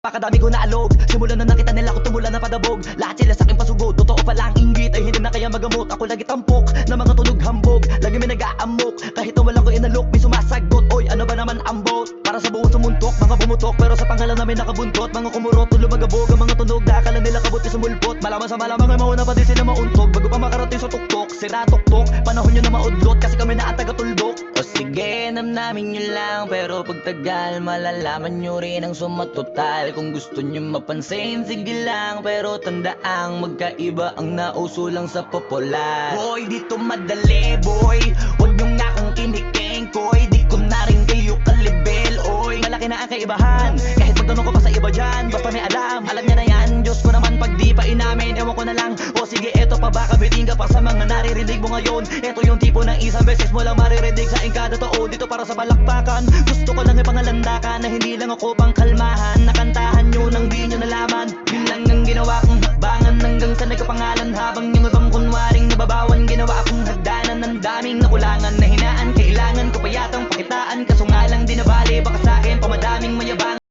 Pakadami ko na alog, simula na nakita nila ako tumula na padabog. Lahat sila sa'king pasugod, totoo pala ang inggit ay hindi na kaya magamot. Ako lagi tampok, na mga tunog hambog, lagi may nag-aamok. Kahit na walang ko inalok, may sumasagot. Oy, ano ba naman ang bot? Para sa buong sumuntok, mga bumutok, pero sa pangalan namin nakabuntot. Mga kumurot, lumagabog, ang mga tunog na akala nila kabot yung sumulpot. Malaman sa malamang ay mauna pa din sila mauntog, bago pa makarating sa tuktok. Sira tuktok, panahon nyo na maudlot, kasi kami na ang taga-tuldok. O sige, namnamin nyo lang, pero pagtagal malalaman nyo rin ang sumatotal. Kung gusto nyo mapansin, sige lang, pero tandaang magkaiba ang nauso lang sa popular. Boy, dito madali, boy, huwag nyo nga akong kiniking, koy. Di ko na rin kayo kalibel, oy. Malaki na ang kaibahan, kahit magtanong ko pa sa iba dyan. Basta may alam niya na yan. Diyos ko naman pag di pa inamin, ewan ko na lang. O sige, eto pa ba, kabiting ka pa sa mga naririnig mo ngayon. Eto yung tipo ng isang beses mo lang maririnig sa kada tao. Dito para sa balakbakan, gusto ko lang ipangalandakan na hindi lang ako pang kalmahan. Nakantahan nyo nang di nyo nalaman, yun lang ang ginawa kong hakbangan hanggang sa nagkapangalan. Habang yung ibang kunwaring nababawan, ginawa akong hagdanan ng daming nakulangan na hinaan. Kailangan ko pa yatang pakitaan, kaso nga lang di nabali, baka sa'kin pamadaming mayabang.